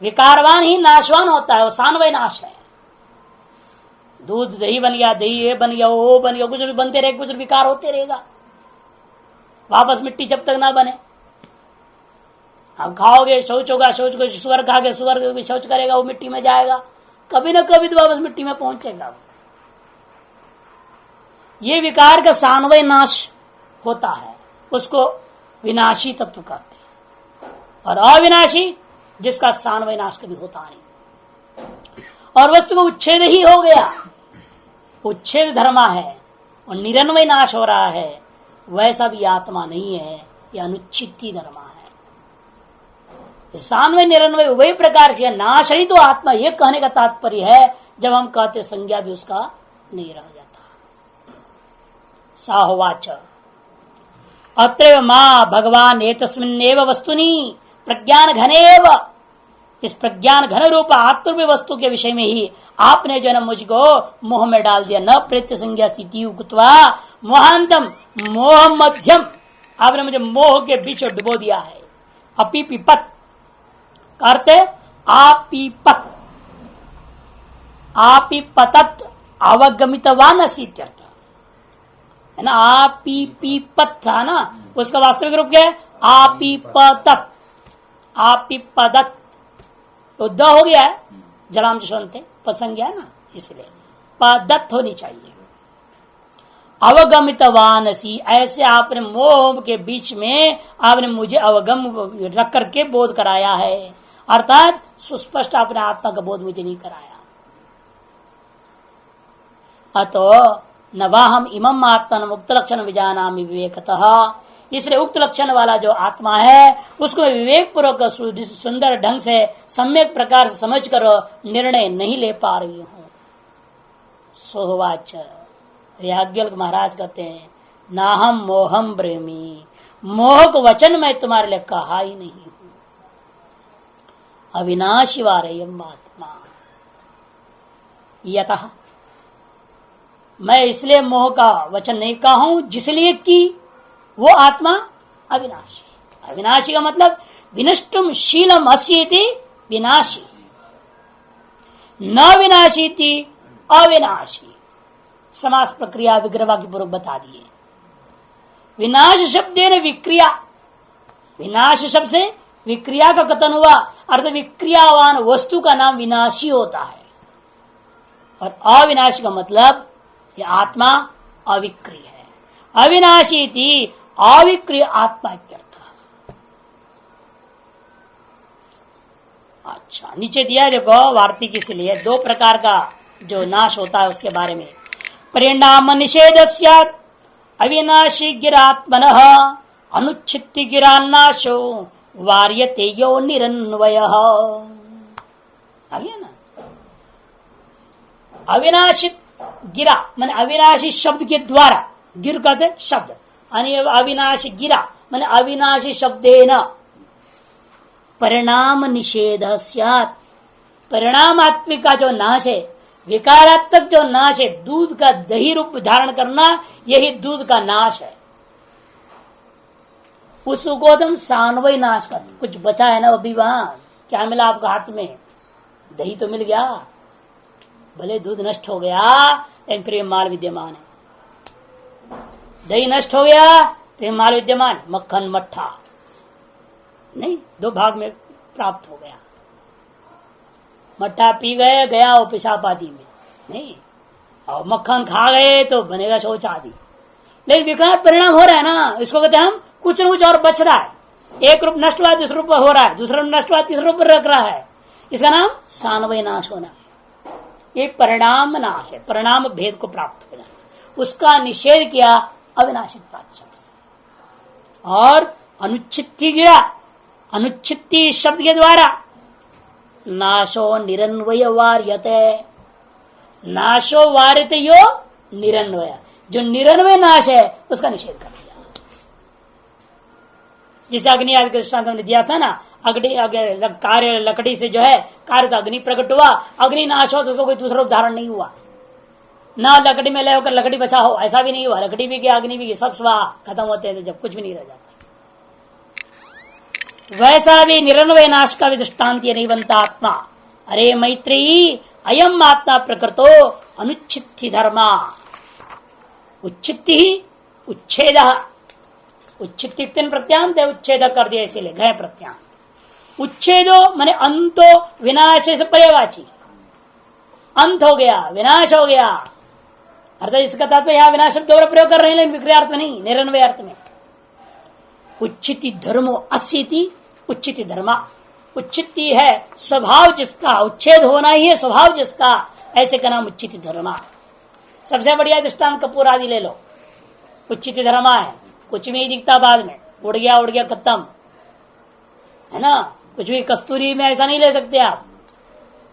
विकारवान ही नाशवान होता है, वो सानवय नाश है। दूध दही बन गया, दही ये बन गया, वो बन गया, कुछ भी बनते रहे, कुछ विकार होते रहेगा, वापस मिट्टी जब तक ना बने। आप खाओगे शौच होगा, शौच को सुअर खा के सुअर भी शौच करेगा, वो मिट्टी में जाएगा, कभी ना कभी तो वापस मिट्टी में पहुंचेगा। ये विकार का सानवय नाश होता है, उसको विनाशी तत्व कहते हैं। और अविनाशी जिसका सानवय नाश कभी होता नहीं, और वस्तु को उच्छेद ही हो गया, उच्छेद धर्मा है और निरन्वय नाश हो रहा है, वैसा भी आत्मा नहीं है, यह अनुच्छित्ति धर्मा है। सानवय निरन्वय उभय प्रकार से नाश ही तो आत्मा, यह कहने का तात्पर्य है जब हम कहते संज्ञा भी उसका नहीं रह जाता। साहोवाच अत्रैव मां भगवान एतस्मिन्नेव वस्तुनि प्रज्ञान घनेव, इस प्रज्ञान घन रूप आत्म वस्तु के विषय में ही आपने जो न मुझको मोह में डाल दिया। न प्रत्य संज्ञा स्थिति उक्त्वा मोहांतम, मोह मध्यम, आपने मुझे मोह के बीच डुबो दिया है। अपि पिपत करते आपीपत, आपीपतत अवगमितवान असीत्यर्थ है ना। आपीपत था ना, उसका वास्तविक रूप क्या है, आपीपतत, आपीपदत, तो द हो गया है, जलाम सुनते पसंग गया ना, इसलिए पदत्त होनी चाहिए। अवगमितवानसी, ऐसे आपने मोह के बीच में आपने मुझे अवगम रख करके बोध कराया है, अर्थात सुस्पष्ट आपने आत्मा का बोध मुझे नहीं कराया। अतो नवाहम इमम आत्मन उक्त लक्षण विजानामि विवेकतः, इसलिए उक्त लक्षण वाला जो आत्मा है उसको विवेक पूर्वक सुंदर ढंग से सम्यक प्रकार से समझ कर निर्णय नहीं ले पा रही हूं। सोहवाच, याज्ञवल्क्य महाराज कहते हैं नाहम मोहम ब्रह्मी, मोह को वचन मैं तुम्हारे लिए कहा ही नहीं हूं। अविनाशी वारयम आत्मा यतः, मैं इसलिए मोह का वचन नहीं कहा हूं जिसलिए कि वो आत्मा अविनाशी। अविनाशी का मतलब विनष्टुम शीलम अस्येति विनाशी, न विनाशी थी अविनाशी। समास प्रक्रिया विग्रह की पूर्व बता दिए। विनाश शब्द ने विक्रिया, विनाश शब्द से विक्रिया का कथन हुआ, अर्थ विक्रियावान वस्तु का नाम विनाशी होता है। और अविनाशी का मतलब ये आत्मा अविक्रिय है। अविनाशी थी अविक्रिय आत्मा इत्यर्थ। अच्छा, नीचे दिया देखो वार्तिक, इसलिए दो प्रकार का जो नाश होता है उसके बारे में। परिणाम निषेध स्यात् अविनाशी गिरात्मन अनुच्छित्ति गिरान्नाशो वार्यते यो निरन्वय। आगे ना, अविनाशी गिरा माने अविनाशी शब्द के द्वारा, गिर कहते शब्द, अविनाशी गिरा माने अविनाशी शब्देन परिणाम निषेध स्यात्। परिणामात्मिक का जो नाश है, विकारात्मक जो नाश है, दूध का दही रूप धारण करना, यही दूध का नाश है। उसको तुम सान्वय नाश कर, कुछ बचा है ना अभी वहां, क्या मिला आपको हाथ में? दही तो मिल गया, भले दूध नष्ट हो गया लेकिन फिर माल विद्यमान है। दही नष्ट हो गया तो माल विद्यमान, मक्खन मट्ठा नहीं, दो भाग में प्राप्त हो गया। मट्ठा पी गए, गया वो पेशाब आदि में नहीं, और मक्खन खा गए तो बनेगा शौच आदि। लेकिन विकार परिणाम हो रहा है ना, इसको कहते हैं हम कुछ न कुछ और बच रहा है। एक रूप नष्ट हुआ दूसरे रूप हो रहा है, दूसरा नष्ट हुआ तीसरे रूप रख रहा है, इसका नाम सान्वय नाश होना। ये परिणाम नाश है, परिणाम भेद को प्राप्त हो जाना, उसका निषेध किया अविनाशित शब्द से। और अनुच्छित्ति गिरा, अनुच्छित्ति शब्द के द्वारा नाशो निरन्वय वार्यते, नाशो वार्यते यो निरन्वय, जो निरन्वय नाश है उसका निषेध कर दिया। जिसे अग्नि आदि का दृष्टांत हमने दिया था ना, अग्नि कार्य लकड़ी से जो है कार्य तो अग्नि प्रकट हुआ, अग्नि नाश हो तो उसको कोई दूसरा रूप धारण नहीं हुआ ना, लकड़ी में ले होकर लकड़ी बचा हो, ऐसा भी नहीं हुआ। लकड़ी भी गया, अग्नि भी गया, सब स्वाहा खत्म होते हैं तो जब कुछ भी नहीं रह जाता। वैसा भी निरन्वय नाश का भी दृष्टांत नहीं बनता आत्मा। अरे मैत्री, अयम आत्मा प्रकृतो अनुच्छित्ति धर्मा, उच्छित्ति ही उच्छेद, उच्छित्ति प्रत्यांत है, उच्छेद कर दिया इसीलिए गए प्रत्यांत। उच्छेदो माने अंतो विनाश से पर्यावाची, अंत हो गया, विनाश हो गया, अर्थात इसका तात्पर्य यहाँ विनाश शब्द प्रयोग कर रहे हैं लेकिन विक्रिया अर्थ में नहीं, निरन्वय अर्थ में। उच्छिति धर्मो अस्यति उच्छिति धर्मा, उच्छिति है स्वभाव जिसका, उच्छेद होना ही है स्वभाव जिसका, ऐसे का नाम उच्छिति धर्मा। सबसे बढ़िया दृष्टांत कपूर आदि ले लो, उच्छिति धर्मा है, कुछ भी नहीं दिखता, बाद में उड़ गया खत्म है ना। कुछ भी कस्तूरी में ऐसा नहीं ले सकते आप,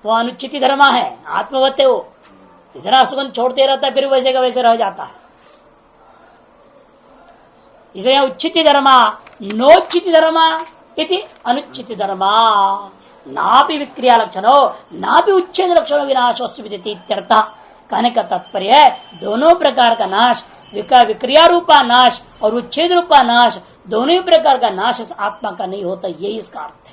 तो अनुच्छिति धर्मा है, आत्मवत है वो, इतना सुगंध छोड़ते रहता है फिर वैसे का वैसे रह जाता है। इसलिए उच्छिति धर्मा नोच्छिति धर्मा इति अनुच्छिति धर्मा, ना भी विक्रिया लक्षणो ना भी उच्छेद लक्षणों विनाशो इत्यर्थ। कहने का तात्पर्य है दोनों प्रकार का नाश, विक्रिया रूपा नाश और उच्छेद रूपा नाश, दोनों ही प्रकार का नाश आत्मा का नहीं होता, यही इसका अर्थ है।